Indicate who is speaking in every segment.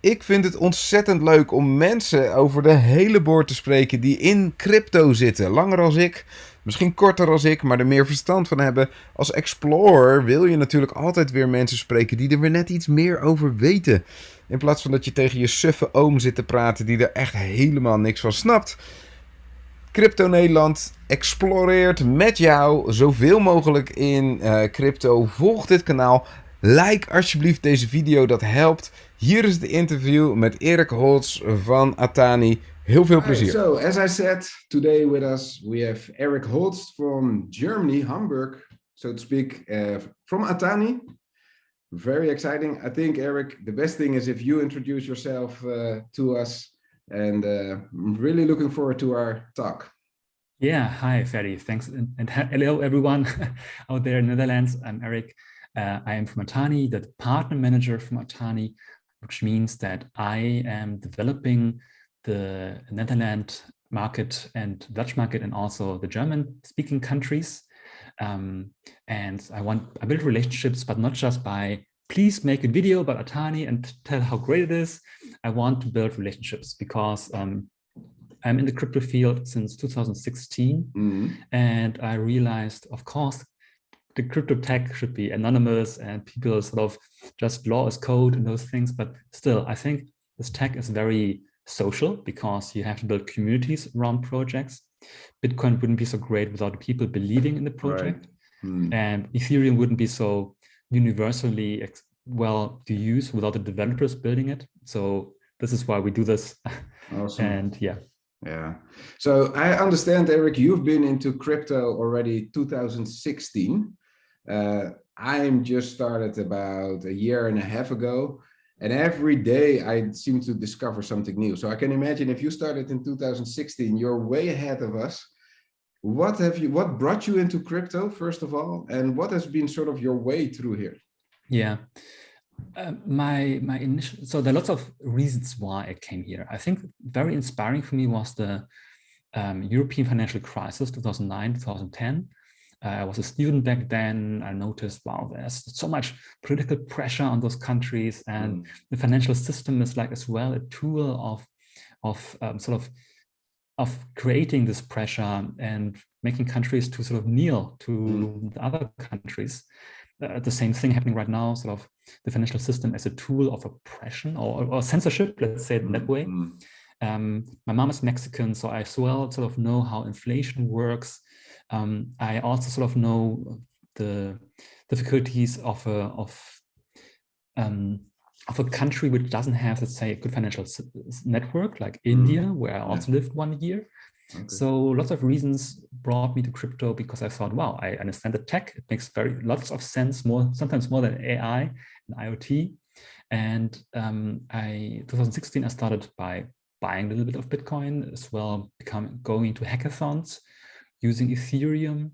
Speaker 1: Ik vind het ontzettend leuk om mensen over de hele boord te spreken die in crypto zitten. Langer als ik, misschien korter als ik, maar er meer verstand van hebben. Als explorer wil je natuurlijk altijd weer mensen spreken die er weer net iets meer over weten. In plaats van dat je tegen je suffe oom zit te praten die er echt helemaal niks van snapt. Crypto Nederland exploreert met jou zoveel mogelijk in crypto. Volg dit kanaal. Like alsjeblieft deze video, dat helpt. Hier is het interview met Erik Holtz van Atani. Heel veel
Speaker 2: Hi,
Speaker 1: plezier.
Speaker 2: so as I said, today with us we have Erik Holtz from Germany, Hamburg, so to speak, from Atani. Very exciting. I think, Erik, the best thing is if you introduce yourself to us, and I'm really looking forward to our talk.
Speaker 3: Yeah, hi, Ferry. Thanks. And hello, everyone out there in the Netherlands. I'm Eric. I am from Atani, the partner manager from Atani, which means that I am developing the Netherlands market and Dutch market and also the German-speaking countries. And I build relationships, but not just by please make a video about Atani and tell how great it is. I want to build relationships because I'm in the crypto field since 2016, and I realized, of course, the crypto tech should be anonymous and people sort of just law as code and those things. But still, I think this tech is very social because you have to build communities around projects. Bitcoin wouldn't be so great without people believing in the project. Right. And Ethereum wouldn't be so universally well to use without the developers building it. So this is why we do this.
Speaker 2: Awesome.
Speaker 3: And yeah.
Speaker 2: Yeah. So I understand, Eric, you've been into crypto already 2016. I'm just started about a year and a half ago. And every day I seem to discover something new. So I can imagine if you started in 2016, you're way ahead of us. What brought you into crypto, first of all? And what has been sort of your way through here?
Speaker 3: Yeah. My initial, so there are lots of reasons why I came here. I think very inspiring for me was the European financial crisis, 2009, 2010. I was a student back then. I noticed, wow, there's so much political pressure on those countries, and the financial system is like as well a tool of creating this pressure and making countries to sort of kneel to the other countries. The same thing happening right now, sort of the financial system as a tool of oppression or censorship, let's say it that way. My mom is Mexican, so I as well sort of know how inflation works. I also sort of know the difficulties of a country which doesn't have, let's say, a good financial network, like India, where I also lived 1 year. Okay. So lots of reasons brought me to crypto because I thought, wow, I understand the tech. It makes lots of sense, sometimes more than AI and IoT. And 2016, I started by buying a little bit of Bitcoin as well, going into hackathons, using Ethereum,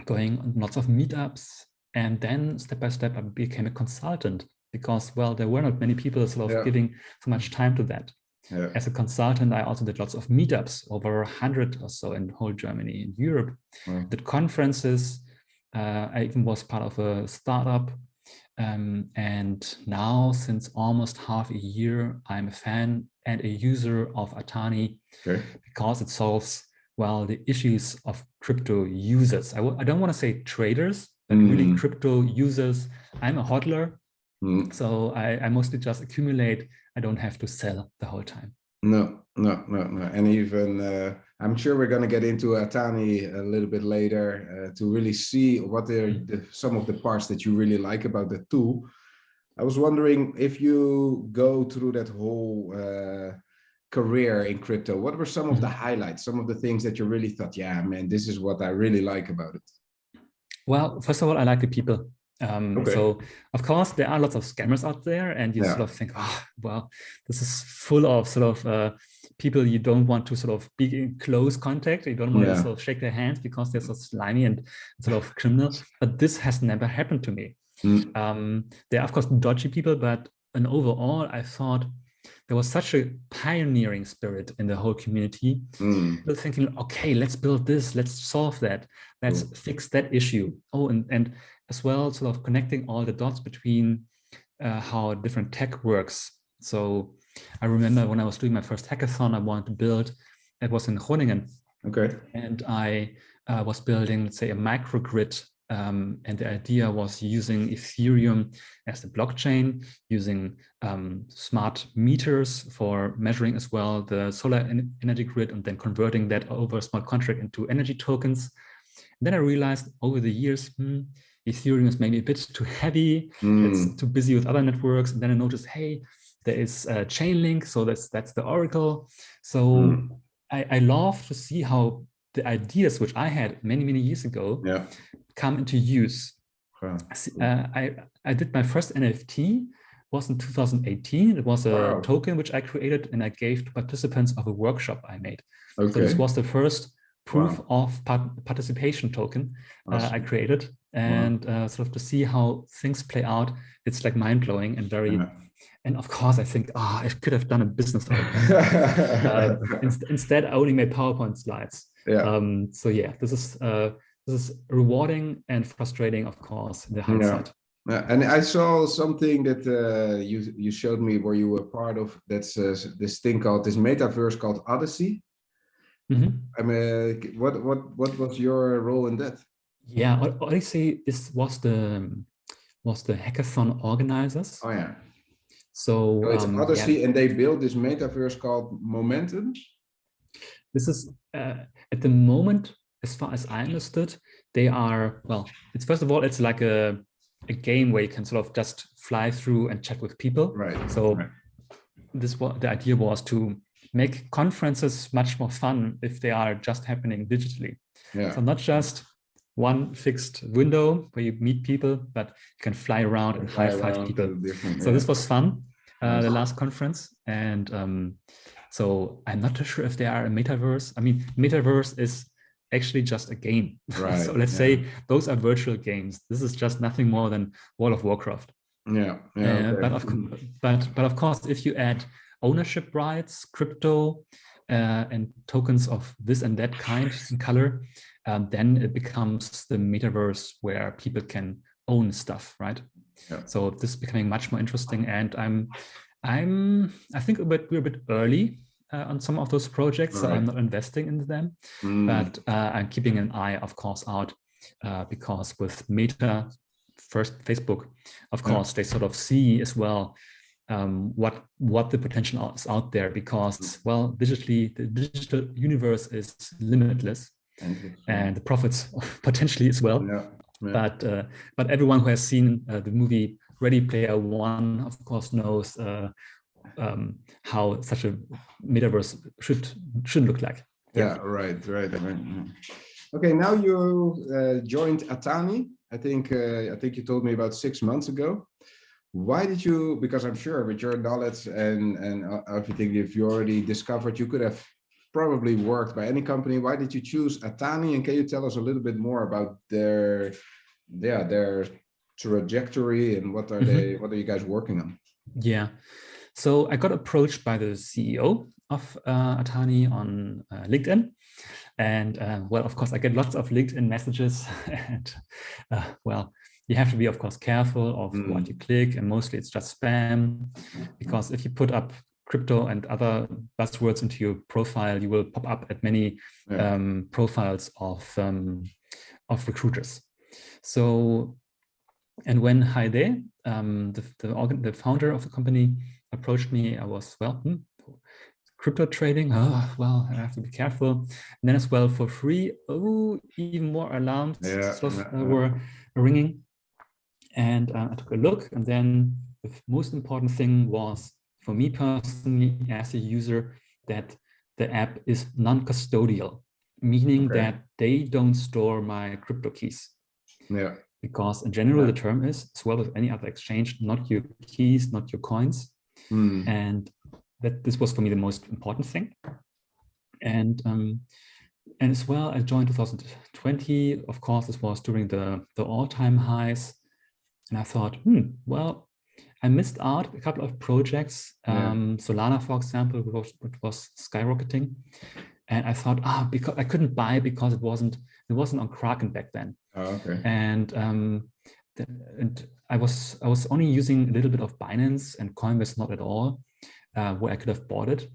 Speaker 3: going on lots of meetups. And then step by step, I became a consultant because, well, there were not many people sort of giving so much time to that. Yeah. As a consultant, I also did lots of meetups, over 100 or so in whole Germany and Europe. Did conferences. I even was part of a startup. And now, since almost half a year, I'm a fan and a user of Atani because it solves, well, the issues of crypto users. I don't want to say traders, but really crypto users. I'm a hodler. So I mostly just accumulate. I don't have to sell the whole time.
Speaker 2: No. And even I'm sure we're going to get into Atani a little bit later to really see what are some of the parts that you really like about the tool. I was wondering if you go through that whole career in crypto, what were some of the highlights, some of the things that you really thought, yeah, man, this is what I really like about it?
Speaker 3: Well, first of all, I like the people. So, of course, there are lots of scammers out there, and you sort of think, oh, well, this is full of sort of people you don't want to sort of be in close contact. You don't want to sort of shake their hands because they're so slimy and sort of criminal. But this has never happened to me. There are, of course, dodgy people, but overall, I thought there was such a pioneering spirit in the whole community. People thinking, okay, let's build this, let's solve that, let's fix that issue. Oh, and as well, sort of connecting all the dots between how different tech works. So I remember when I was doing my first hackathon, I wanted to build, it was in Groningen.
Speaker 2: Okay.
Speaker 3: And I was building, let's say, a microgrid. And the idea was using Ethereum as the blockchain, using smart meters for measuring as well the solar energy grid, and then converting that over a smart contract into energy tokens. And then I realized over the years, Ethereum is maybe a bit too heavy. It's too busy with other networks. And then I noticed, hey, there is a Chainlink, so that's the Oracle. So I love to see how the ideas which I had many years ago come into use.
Speaker 2: Wow.
Speaker 3: I did my first NFT was in 2018. It was a token which I created and I gave to participants of a workshop I made.
Speaker 2: Okay.
Speaker 3: So this was the first proof of participation token I created, and sort of to see how things play out. It's like mind-blowing and very. And of course, I think, I could have done a business out of that. Instead, I only made PowerPoint slides. So yeah, this is rewarding and frustrating, of course, in the hindsight.
Speaker 2: And I saw something that you showed me where you were part of. That's this thing called this metaverse called Odyssey. I mean, what was your role in that?
Speaker 3: Yeah, Odyssey was the hackathon organizers.
Speaker 2: Oh yeah.
Speaker 3: So
Speaker 2: it's Odyssey, and they built this metaverse called Momentum.
Speaker 3: This is at the moment, as far as I understood, they are, well, it's first of all, it's like a game where you can sort of just fly through and chat with people.
Speaker 2: Right.
Speaker 3: So the idea was to make conferences much more fun if they are just happening digitally. So not just one fixed window where you meet people, but you can fly around and high-five people. So this was fun, the last conference. And so I'm not too sure if they are a metaverse. I mean, metaverse is actually just a game. So let's say those are virtual games. This is just nothing more than World of Warcraft. But of course, if you add ownership rights, crypto, and tokens of this and that kind in color, then it becomes the metaverse where people can own stuff, right? So this is becoming much more interesting, and I think we're a bit early on some of those projects, so I'm not investing into them, but I'm keeping an eye, of course, out because with Meta, first Facebook, of course, they sort of see as well what the potential is out there, because, well, digitally, the digital universe is limitless, and the profits potentially as well. But everyone who has seen the movie Ready Player One, of course, knows how such a metaverse should look like.
Speaker 2: Right. Okay, now you joined Atani. I think you told me about 6 months ago. Why did you? Because I'm sure with your knowledge and everything you've already discovered, you could have probably worked by any company. Why did you choose Atani? And can you tell us a little bit more about their trajectory and what are you guys working on?
Speaker 3: Yeah, so I got approached by the CEO of Atani on LinkedIn, and well, of course, I get lots of LinkedIn messages, and well, you have to be, of course, careful of what you click, and mostly it's just spam, because if you put up crypto and other buzzwords into your profile, you will pop up at many profiles of recruiters. So, and when Heide, the founder of the company, approached me, I was, well, crypto trading, well, I have to be careful. And then as well, for free, even more alarms were ringing. And I took a look, and then the most important thing was, for me personally, as a user, that the app is non-custodial, meaning that they don't store my crypto keys. Because in general, the term is, as well as any other exchange, not your keys, not your coins. And that this was for me the most important thing. And as well, I joined 2020. Of course, this was during the all-time highs. And I thought, well, I missed out a couple of projects. Solana, for example, which was skyrocketing. And I thought, because I couldn't buy because it wasn't on Kraken back then. And and I was only using a little bit of Binance and Coinbase, not at all, where I could have bought it.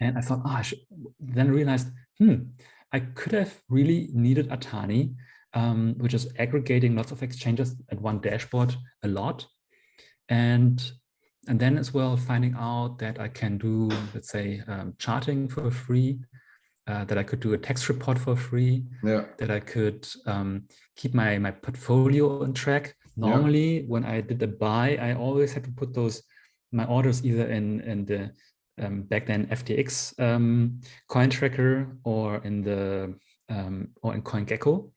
Speaker 3: And I thought, then I realized, I could have really needed Atani, which is aggregating lots of exchanges at one dashboard a lot. And then as well, finding out that I can do, let's say, charting for free, that I could do a text report for free, that I could keep my portfolio on track. Normally, when I did a buy, I always had to put my orders either in the back then FTX coin tracker or in CoinGecko.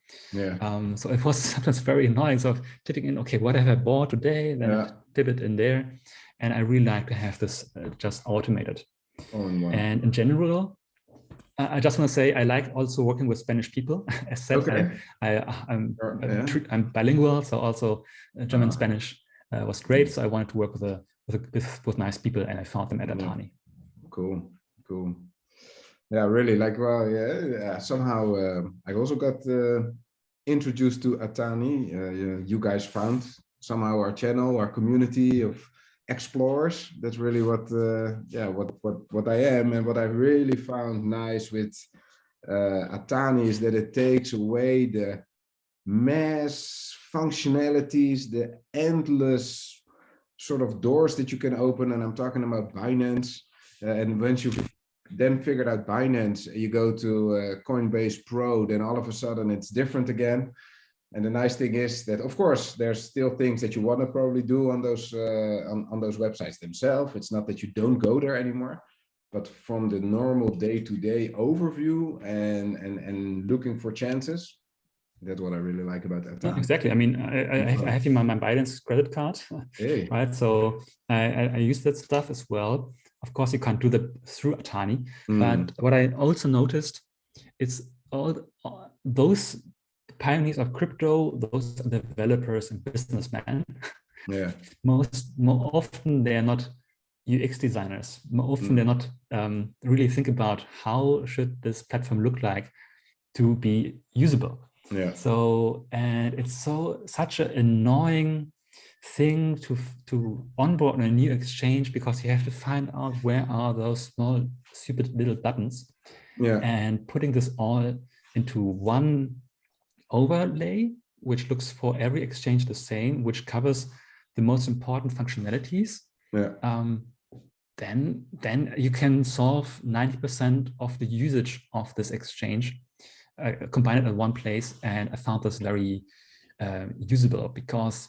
Speaker 3: So it was sometimes very annoying. So typing in, okay, what have I bought today? Then I dip it in there, and I really like to have this just automated. And in general, I just want to say I like also working with Spanish people. As said, I'm bilingual, so also German Spanish was great. So I wanted to work with nice people, and I found them at Atani.
Speaker 2: Cool. Yeah, really. Somehow I also got introduced to Atani. You guys found somehow our channel, our community of explorers. That's really what I am, and what I really found nice with Atani is that it takes away the mass functionalities, the endless sort of doors that you can open. And I'm talking about Binance. And once you then figured out Binance, you go to Coinbase Pro, then all of a sudden it's different again. And the nice thing is that, of course, there's still things that you want to probably do on those websites themselves. It's not that you don't go there anymore, but from the normal day-to-day overview and looking for chances, that's what I really like about that.
Speaker 3: Yeah, exactly. I mean, I have in my Binance credit card, right? So I use that stuff as well. Of course, you can't do that through Atani, but what I also noticed is all those pioneers of crypto, those developers and businessmen, more often they are not UX designers. More often they're not really think about how should this platform look like to be usable. So, and it's such an annoying thing to onboard on a new exchange, because you have to find out where are those small stupid little buttons, and putting this all into one overlay, which looks for every exchange the same, which covers the most important functionalities. Then you can solve 90% of the usage of this exchange, combine it in one place. And I found this very usable, because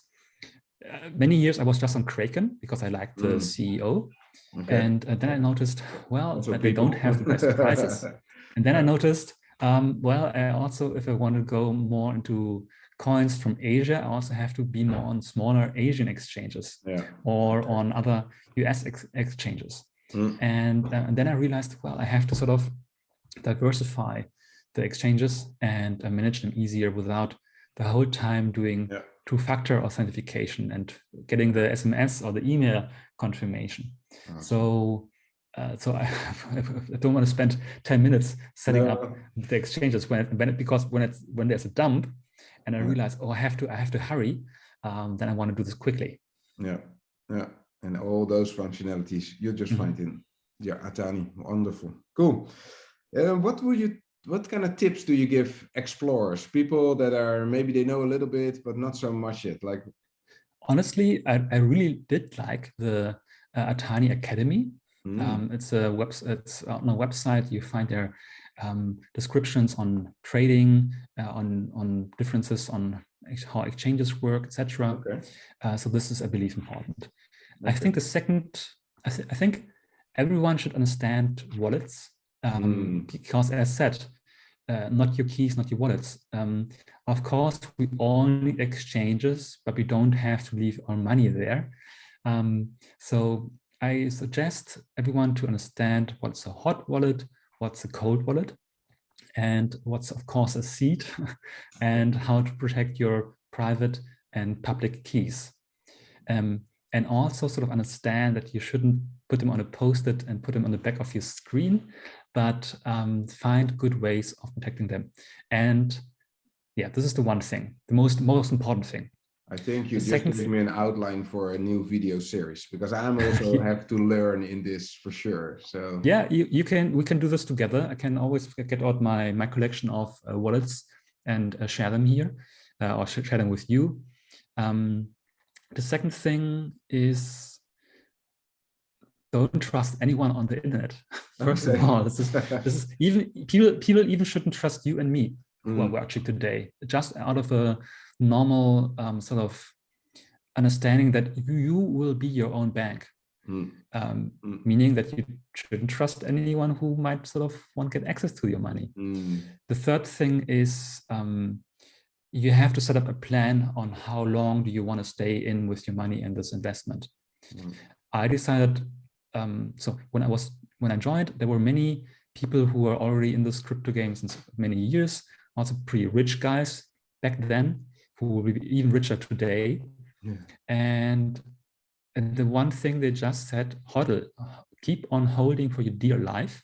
Speaker 3: many years I was just on Kraken because I liked the CEO. And then I noticed, that they don't have the best prices. And then I noticed, I also, if I want to go more into coins from Asia, I also have to be more on smaller Asian exchanges or on other US exchanges. And then I realized, I have to sort of diversify the exchanges and manage them easier without the whole time doing two-factor authentication and getting the SMS or the email confirmation. So I don't want to spend 10 minutes setting up the exchanges because when there's a dump and I realize, I have to hurry, then I want to do this quickly.
Speaker 2: And all those functionalities you just find in Atani. Wonderful, cool. What kind of tips do you give explorers, people that are maybe they know a little bit but not so much yet? Like,
Speaker 3: honestly, I really did like the Atani Academy. It's a it's on a website. You find there descriptions on trading, on differences on how exchanges work, etc. So this is, I believe, important. I think the second, I think everyone should understand wallets, because, as said, not your keys, not your wallets. Of course, we all need exchanges, but we don't have to leave our money there. So I suggest everyone to understand what's a hot wallet, what's a cold wallet, and what's, of course, a seed, and how to protect your private and public keys. And also sort of understand that you shouldn't put them on a post-it and put them on the back of your screen, but find good ways of protecting them. And this is the one thing, the most important thing.
Speaker 2: I think you
Speaker 3: The
Speaker 2: just
Speaker 3: second
Speaker 2: gave me an outline for a new video series, because I'm also have to learn in this for sure. So
Speaker 3: yeah, we can do this together. I can always get out my collection of wallets and share them here, or share them with you. The second thing is, don't trust anyone on the internet. First of all, this is even people even shouldn't trust you and me who are watching today, just out of a normal sort of understanding that you will be your own bank. Meaning that you shouldn't trust anyone who might sort of want to get access to your money. The third thing is, you have to set up a plan on how long do you want to stay in with your money in this investment. I decided, so when I joined, there were many people who were already in this crypto game since many years, also pretty rich guys back then, who will be even richer today. And the one thing they just said, hodl, keep on holding for your dear life.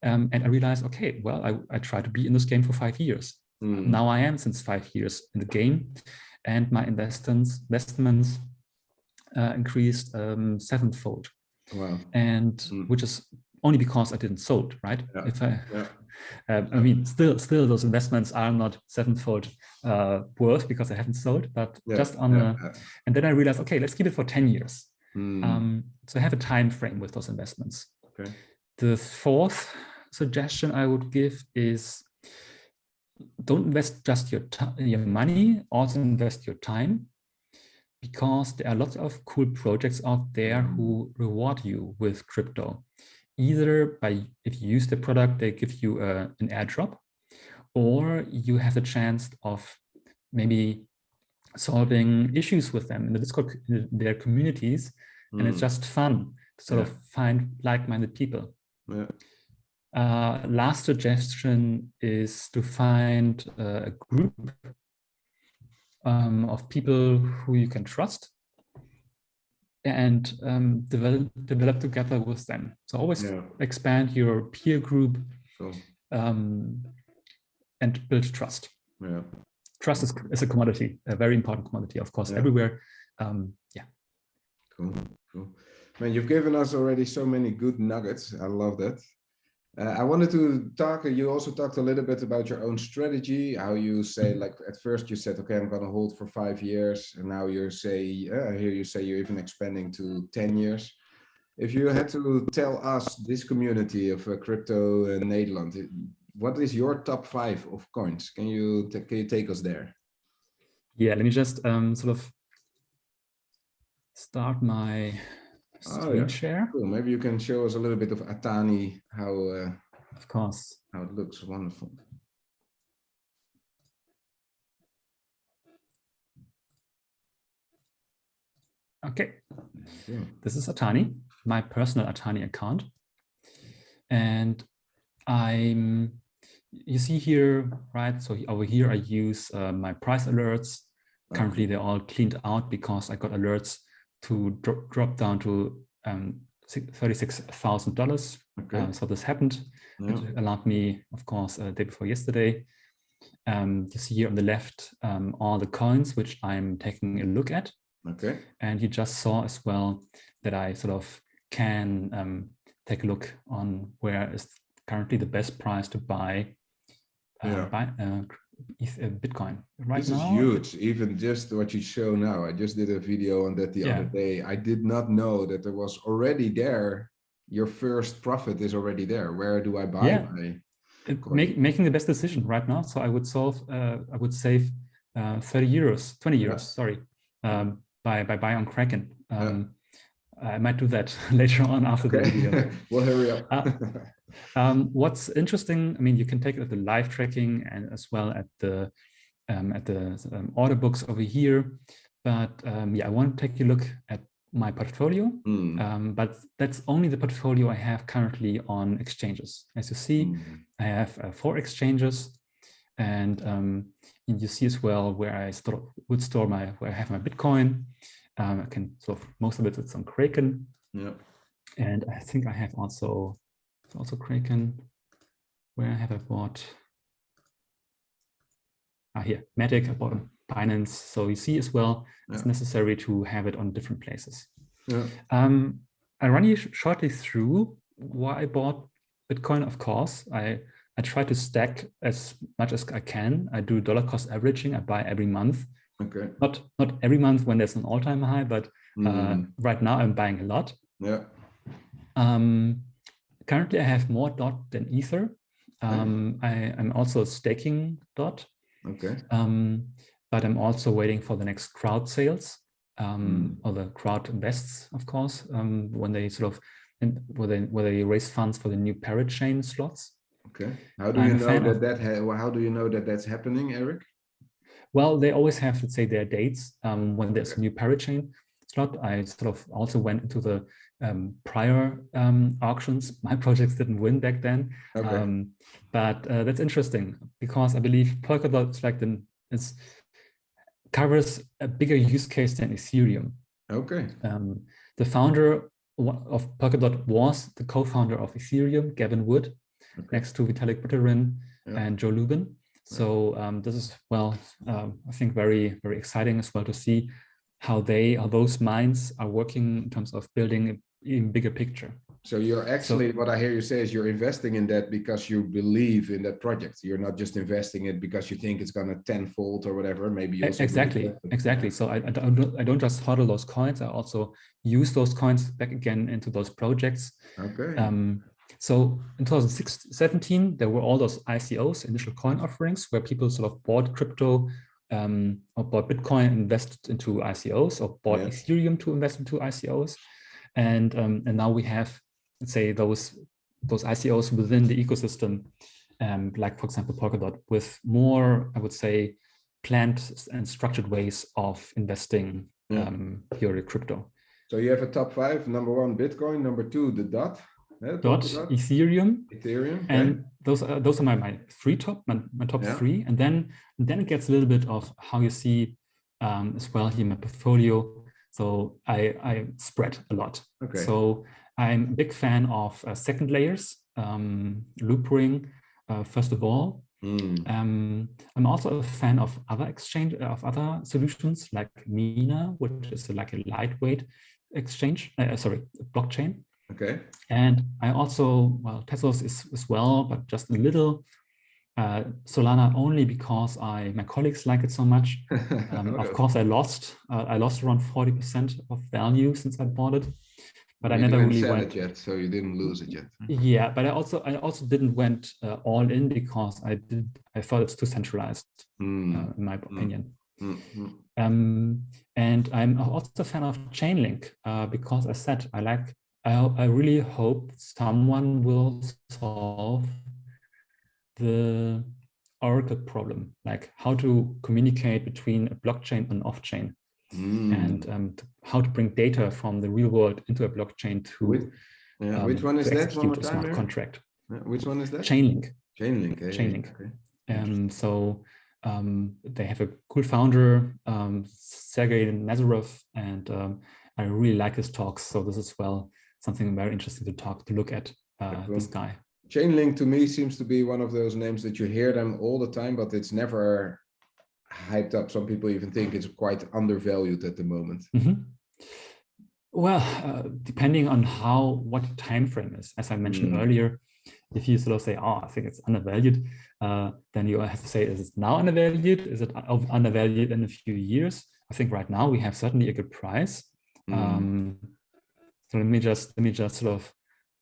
Speaker 3: And I realized, okay, well, I tried to be in this game for 5 years. Now I am since 5 years in the game, and my investments increased sevenfold.
Speaker 2: Wow.
Speaker 3: And which is only because I didn't sold, right?
Speaker 2: Yeah.
Speaker 3: If I mean, still those investments are not sevenfold worth because I haven't sold, but just on and then I realized, okay, let's keep it for 10 years. So I have a time frame with those investments.
Speaker 2: Okay.
Speaker 3: The fourth suggestion I would give is, don't invest just your money, also invest your time, because there are lots of cool projects out there who reward you with crypto. Either by, if you use the product, they give you an airdrop, or you have the chance of maybe solving issues with them in the Discord, in their communities, and it's just fun to sort of find like-minded people. Last suggestion is to find a group of people who you can trust and develop together with them. So always expand your peer group and build trust. Trust is a commodity, a very important commodity, of course, everywhere.
Speaker 2: Cool. Man, you've given us already so many good nuggets. I love that. I wanted to talk, you also talked a little bit about your own strategy, how you say, like at first you said, okay, I'm going to hold for 5 years. And now you say, I hear you say you're even expanding to 10 years. If you had to tell us, this community of crypto in Nederland, what is your top 5 of coins? Can you take us there?
Speaker 3: Yeah, let me just sort of start my screen share.
Speaker 2: Cool. Maybe you can show us a little bit of Atani, how
Speaker 3: of course,
Speaker 2: how it looks. Wonderful.
Speaker 3: Okay, this is Atani, my personal Atani account, and you see here, right? So over here I use my price alerts. Currently they're all cleaned out because I got alerts to drop down to $36,000. So this happened. It allowed me, of course, the day before yesterday. You see here on the left all the coins which I'm taking a look at. And you just saw as well that I sort of can take a look on where is currently the best price to buy Bitcoin right now.
Speaker 2: This is huge. Even just what you show now, I just did a video on that the other day. I did not know that there was already there. Your first profit is already there. Where do I buy my
Speaker 3: making the best decision right now? So I would save 30 euros, 20 euros, sorry, by buying on Kraken. I might do that later on after the video.
Speaker 2: We'll hurry up.
Speaker 3: What's interesting, I mean, you can take it at the live tracking and as well at the order books over here. But I want to take a look at my portfolio. But that's only the portfolio I have currently on exchanges. As you see, I have 4 exchanges, and you see as well where I would store where I have my Bitcoin. I can most of it's on Kraken. And I think I have also Kraken. Where have I bought? Here, Matic. I bought Binance. So you see as well, it's
Speaker 2: Yeah.
Speaker 3: necessary to have it on different places.
Speaker 2: Yeah.
Speaker 3: I run you shortly through why I bought Bitcoin. Of course, I try to stack as much as I can. I do dollar cost averaging. I buy every month.
Speaker 2: Okay.
Speaker 3: Not every month when there's an all-time high, but right now I'm buying a lot.
Speaker 2: Yeah.
Speaker 3: Currently, I have more DOT than Ether. I'm also staking DOT.
Speaker 2: Okay.
Speaker 3: But I'm also waiting for the next crowd sales, or the crowd invests, of course, when they sort of where they raise funds for the new parachain slots.
Speaker 2: Okay. How do you know how do you know that that's happening, Eric?
Speaker 3: Well, they always have, let's say, their dates when there's a new parachain slot. I sort of also went into the prior auctions. My projects didn't win back then,
Speaker 2: Okay.
Speaker 3: but that's interesting because I believe Polkadot covers a bigger use case than Ethereum.
Speaker 2: Okay.
Speaker 3: The founder of Polkadot was the co-founder of Ethereum, Gavin Wood, next to Vitalik Buterin and Joe Lubin. So this is, well, I think very, very exciting as well to see how those minds are working in terms of building an even bigger picture.
Speaker 2: So you're actually, what I hear you say is you're investing in that because you believe in that project. You're not just investing it because you think it's going to tenfold or whatever. Maybe you also
Speaker 3: exactly. So I don't just hodl those coins. I also use those coins back again into those projects.
Speaker 2: Okay.
Speaker 3: So in 2017, there were all those ICOs, initial coin offerings, where people sort of bought crypto or bought Bitcoin, invested into ICOs, or bought Ethereum to invest into ICOs. And now we have, let's say, those ICOs within the ecosystem, like, for example, Polkadot, with more, I would say, planned and structured ways of investing your crypto.
Speaker 2: So you have a top 5. Number 1, Bitcoin. Number 2, the DOT.
Speaker 3: DOT, Ethereum, and those are my top 3, and then it gets a little bit of how you see as well here in my portfolio. So I spread a lot. So I'm a big fan of second layers, loop-ring, first of all. I'm also a fan of other solutions like Mina, which is like a lightweight blockchain.
Speaker 2: Okay.
Speaker 3: And I also, well, Tezos is as well, but just a little. Solana only because my colleagues like it so much. Of course, I lost around 40% of value since I bought it, but I never really went
Speaker 2: it yet, so you didn't lose it yet.
Speaker 3: Yeah, but I also didn't went all in because I thought it's too centralized, in my opinion. And I'm also a fan of Chainlink because I said I really hope someone will solve the Oracle problem, like how to communicate between a blockchain and off-chain, and how to bring data from the real world into a blockchain to
Speaker 2: which one is that?
Speaker 3: Execute a smart contract.
Speaker 2: Which one is that?
Speaker 3: Chainlink.
Speaker 2: Chainlink.
Speaker 3: Okay. So they have a cool founder, Sergey Nazarov, and I really like his talks. So this is something very interesting to look at this guy.
Speaker 2: Chainlink to me seems to be one of those names that you hear them all the time, but it's never hyped up. Some people even think it's quite undervalued at the moment.
Speaker 3: Well, depending on what time frame is, as I mentioned earlier, if you sort of say, I think it's undervalued, then you have to say, is it now undervalued? Is it undervalued in a few years? I think right now we have certainly a good price. So let me just sort of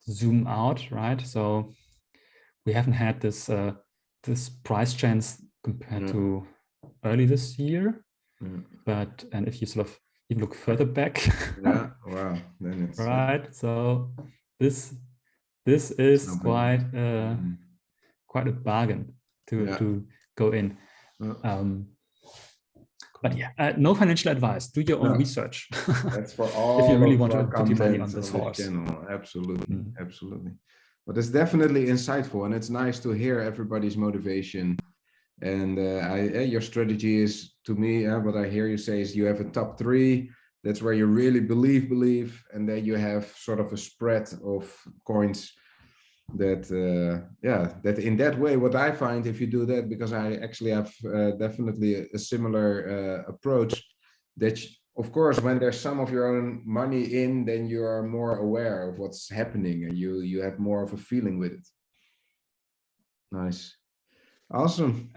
Speaker 3: zoom out, right? So we haven't had this price chance compared to early this year, and if you sort of even look further back,
Speaker 2: then it's
Speaker 3: right. So this is quite a bargain to go in. But no financial advice. Do your own research.
Speaker 2: That's for all
Speaker 3: if you really want to
Speaker 2: put
Speaker 3: your money on this horse.
Speaker 2: Channel. Absolutely. But it's definitely insightful, and it's nice to hear everybody's motivation. And your strategy is, to me, what I hear you say is you have a top 3. That's where you really believe, and then you have sort of a spread of coins that in that way, what I find, if you do that, because I actually have definitely a similar approach, that of course, when there's some of your own money in, then you are more aware of what's happening, and you have more of a feeling with it. Nice. Awesome.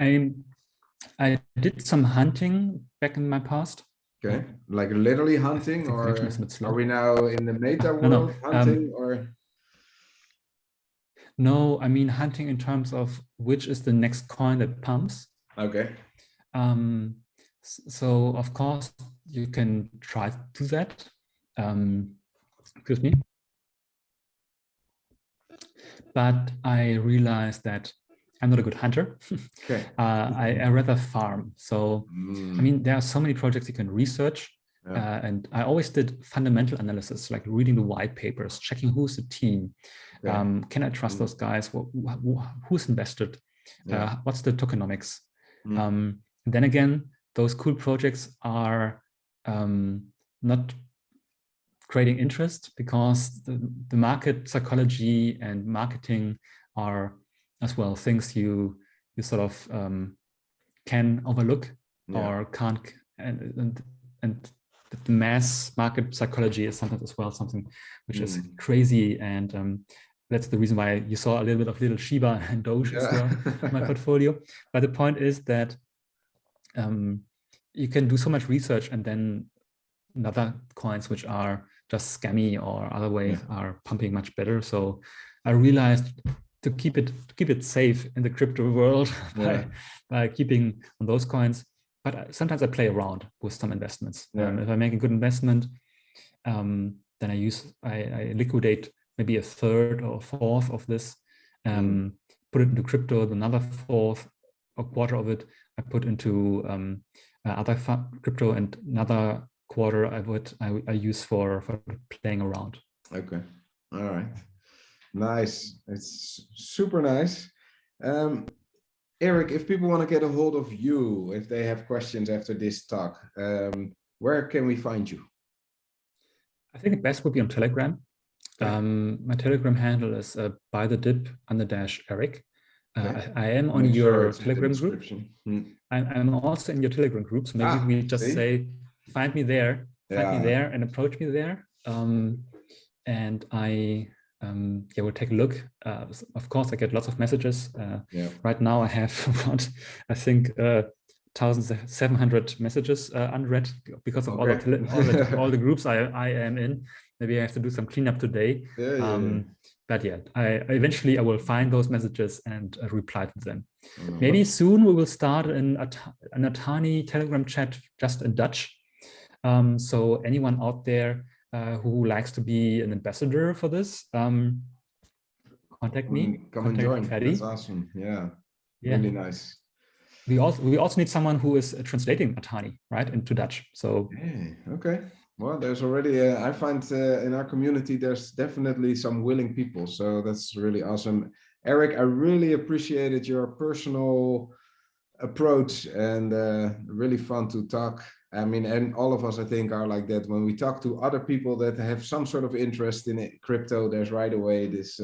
Speaker 3: I did some hunting back in my past.
Speaker 2: Okay, like literally hunting, or are we now in the meta world hunting, or?
Speaker 3: No, I mean hunting in terms of which is the next coin that pumps.
Speaker 2: Okay.
Speaker 3: So of course you can try to do that. Excuse me. But I realized that I'm not a good hunter.
Speaker 2: Okay.
Speaker 3: I rather farm. So, I mean, there are so many projects you can research. And I always did fundamental analysis, like reading the white papers, checking who's the team. Okay. Can I trust those guys? Who's invested? What's the tokenomics? Then again, those cool projects are not creating interest because the market psychology and marketing are as well things you sort of can overlook or can't, and the mass market psychology is sometimes as well something which is crazy, and that's the reason why you saw a little bit of little Shiba and Doge as well in my portfolio. But the point is that you can do so much research, and then other coins which are just scammy or other ways are pumping much better. So I realized to keep it safe in the crypto world by keeping on those coins. But sometimes I play around with some investments. If I make a good investment, then I liquidate maybe a third or a fourth of this, put it into crypto. Another fourth or quarter of it I put into other crypto, and another quarter I use for playing around.
Speaker 2: Okay, all right, nice. It's super nice. Eric, if people want to get a hold of you, if they have questions after this talk, where can we find you?
Speaker 3: I think the best would be on Telegram. My Telegram handle is by the dip _Eric. I am on your Telegram group. I'm also in your Telegram group, so maybe we just say, find me there, and approach me there. And I will take a look. Of course, I get lots of messages. Right now I have around, I think, 1,700 messages unread because of all the groups I am in. Maybe I have to do some cleanup today. But eventually I will find those messages and reply to them. Maybe soon we will start an Atani Telegram chat just in Dutch. So anyone out there who likes to be an ambassador for this, contact me.
Speaker 2: Come and join. That's awesome. Yeah, really nice.
Speaker 3: We also need someone who is translating Atani, right, into Dutch. So
Speaker 2: okay. Well, there's already, I find in our community, there's definitely some willing people. So that's really awesome. Eric, I really appreciated your personal approach, and really fun to talk. I mean, and all of us, I think, are like that. When we talk to other people that have some sort of interest in crypto, there's right away this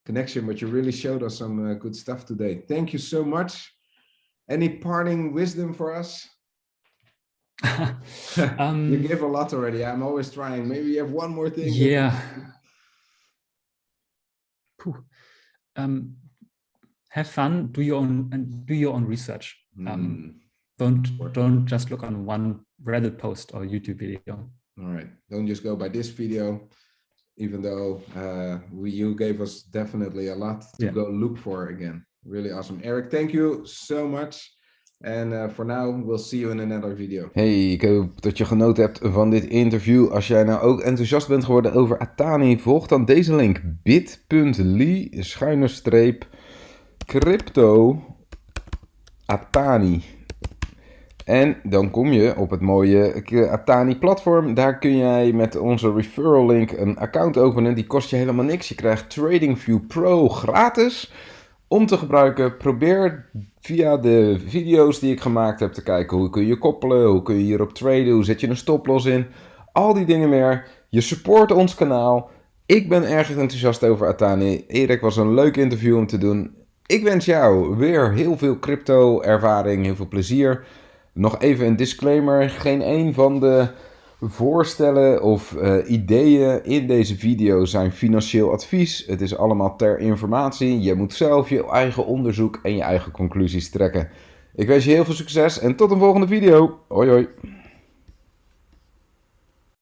Speaker 2: connection, but you really showed us some good stuff today. Thank you so much. Any parting wisdom for us? You gave a lot already. I'm always trying. Maybe you have one more thing.
Speaker 3: Have fun. Do your own research. Don't just look on one Reddit post or YouTube video.
Speaker 2: All right. Don't just go by this video, even though you gave us definitely a lot to go look for again. Really awesome. Eric, thank you so much. And for now, we'll see you in another video.
Speaker 1: Hey, ik hoop dat je genoten hebt van dit interview. Als jij nou ook enthousiast bent geworden over Atani, volg dan deze link: bit.ly/crypto Atani. En dan kom je op het mooie Atani-platform. Daar kun jij met onze referral link een account openen. Die kost je helemaal niks. Je krijgt TradingView Pro gratis om te gebruiken. Probeer via de video's die ik gemaakt heb te kijken. Hoe kun je koppelen? Hoe kun je hierop traden? Hoe zet je een stoploss in? Al die dingen meer. Je support ons kanaal. Ik ben erg enthousiast over Atani. Erik, was een leuk interview om te doen. Ik wens jou weer heel veel crypto-ervaring, heel veel plezier. Nog even een disclaimer. Geen een van de voorstellen of ideeën in deze video zijn financieel advies. Het is allemaal ter informatie. Je moet zelf je eigen onderzoek en je eigen conclusies trekken. Ik wens je heel veel succes en tot een volgende video. Hoi hoi.